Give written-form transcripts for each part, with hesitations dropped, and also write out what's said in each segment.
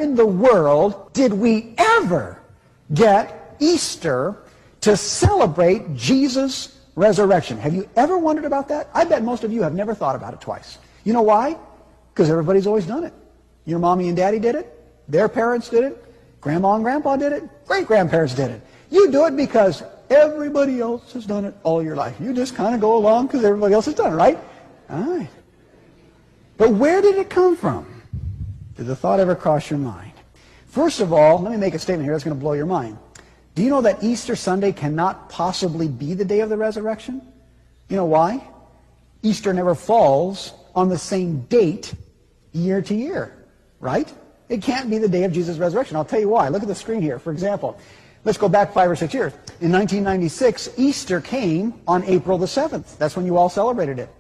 in the world did we ever get Easter to celebrate Jesus' resurrection? Have you ever wondered about that? I bet most of you have never thought about it twice. You know why? Because everybody's always done it. Your mommy and daddy did it. Their parents did it. Grandma and grandpa did it. Great-grandparents did it. You do it because everybody else has done it all your life. You just kind of go along because everybody else has done it, right? All right. But where did it come from? Did the thought ever cross your mind? First of all, let me make a statement here that's going to blow your mind. Do you know that Easter Sunday cannot possibly be the day of the resurrection? You know why? Easter never falls on the same date year to year, right? It can't be the day of Jesus' resurrection. I'll tell you why. Look at the screen here. For example, let's go back 5 or 6 years. In 1996, Easter came on April the 7th. That's when you all celebrated it.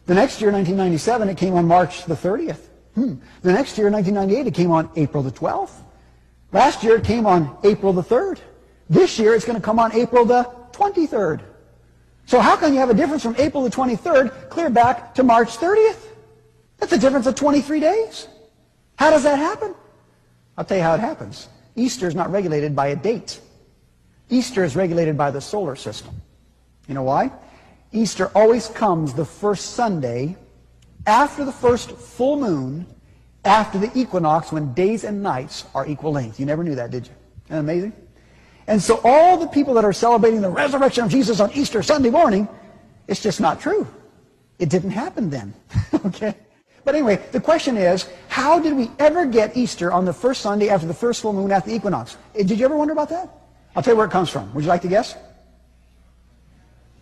The next year, 1997, it came on March the 30th. The next year, 1998, it came on April the 12th. Last year, it came on April the 3rd. This year, it's going to come on April the 23rd. So how can you have a difference from April the 23rd clear back to March 30th? That's a difference of 23 days. How does that happen? I'll tell you how it happens. Easter is not regulated by a date. Easter is regulated by the solar system. You know why? Easter always comes the first Sunday after the first full moon, after the equinox, when days and nights are equal length. You never knew that, did you? Isn't that amazing? And so all the people that are celebrating the resurrection of Jesus on Easter Sunday morning, it's just not true. It didn't happen then. Okay? But anyway, the question is, how did we ever get Easter on the first Sunday after the first full moon after the equinox? Did you ever wonder about that? I'll tell you where it comes from. Would you like to guess?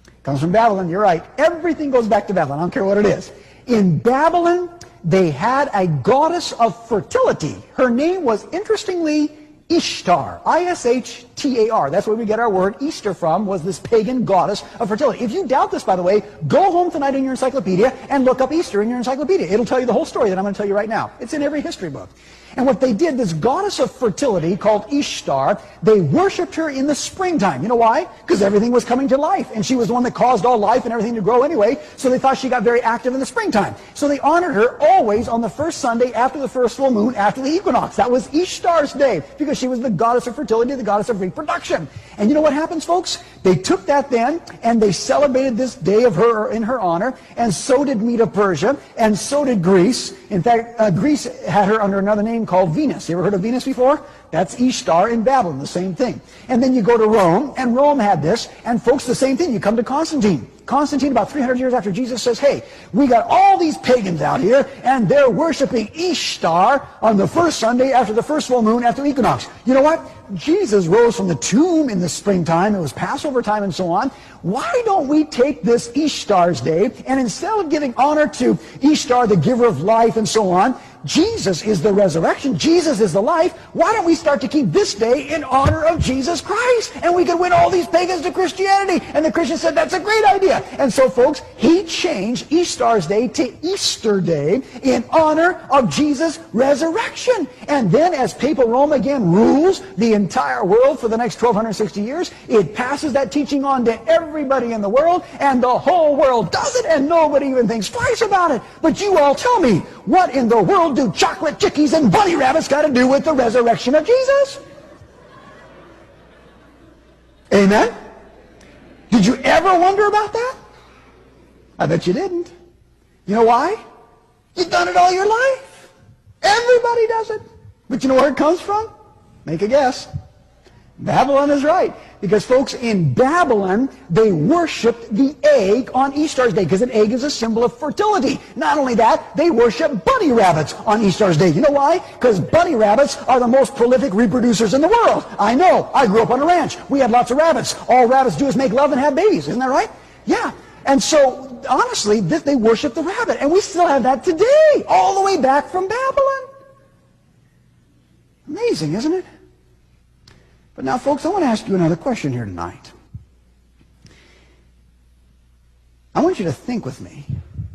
It comes from Babylon. You're right. Everything goes back to Babylon. I don't care what it is. In Babylon, they had a goddess of fertility. Her name was, interestingly, Ishtar. I-S-H-T-A-R. That's where we get our word Easter from, was this pagan goddess of fertility. If you doubt this, by the way, go home tonight in your encyclopedia and look up Easter in your encyclopedia. It'll tell you the whole story that I'm going to tell you right now. It's in every history book. And what they did, this goddess of fertility called Ishtar, they worshipped her in the springtime. You know why? Because everything was coming to life. And she was the one that caused all life and everything to grow anyway. So they thought she got very active in the springtime. So they honored her always on the first Sunday after the first full moon, after the equinox. That was Ishtar's day, because she was the goddess of fertility, the goddess of reproduction. And you know what happens, folks? They took that then, and they celebrated this day of her in her honor, and so did Medo Persia, and so did Greece. In fact, Greece had her under another name called Venus. You ever heard of Venus before? That's Ishtar in Babylon, the same thing. And then you go to Rome, and Rome had this, and folks, the same thing. You come to Constantine. Constantine, about 300 years after Jesus, says, hey, we got all these pagans out here, and they're worshiping Ishtar on the first Sunday after the first full moon after the equinox. You know what? Jesus rose from the tomb in the springtime. It was Passover time and so on. Why don't we take this Ishtar's day, and instead of giving honor to Ishtar, the giver of life and so on, Jesus is the resurrection. Jesus is the life. Why don't we start to keep this day in honor of Jesus Christ? And we could win all these pagans to Christianity. And the Christians said, that's a great idea. And so, folks, he changed Ishtar's day to Easter Day in honor of Jesus' resurrection. And then as Papal Rome again rules the entire world for the next 1260 years, it passes that teaching on to everybody in the world, and the whole world does it, and nobody even thinks twice about it. But you all tell me, what in the world do chocolate chickies and bunny rabbits got to do with the resurrection of Jesus? Amen? Did you ever wonder about that? I bet you didn't. You know why? You've done it all your life. Everybody does it. But you know where it comes from? Make a guess. Babylon is right. Because, folks, in Babylon, they worshipped the egg on Easter's day, because an egg is a symbol of fertility. Not only that, they worship bunny rabbits on Easter's day. You know why? Because bunny rabbits are the most prolific reproducers in the world. I know. I grew up on a ranch. We had lots of rabbits. All rabbits do is make love and have babies. Isn't that right? Yeah. And so, honestly, they worship the rabbit. And we still have that today, all the way back from Babylon. Amazing, isn't it? But now, folks, I want to ask you another question here tonight. I want you to think with me,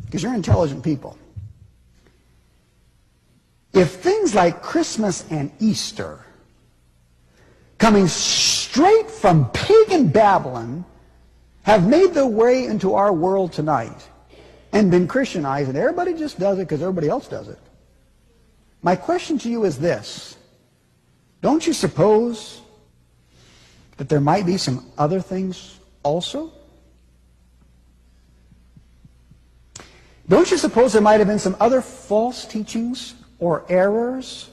because you're intelligent people. If things like Christmas and Easter, coming straight from pagan Babylon, have made their way into our world tonight and been Christianized, and everybody just does it because everybody else does it, my question to you is this. Don't you suppose that there might be some other things also? Don't you suppose there might have been some other false teachings or errors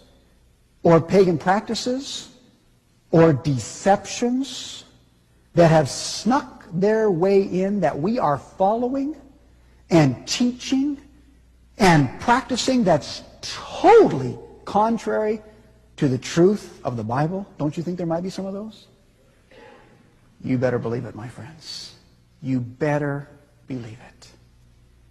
or pagan practices or deceptions that have snuck their way in that we are following and teaching and practicing that's totally contrary to the truth of the Bible? Don't you think there might be some of those? You better believe it, my friends. You better believe it.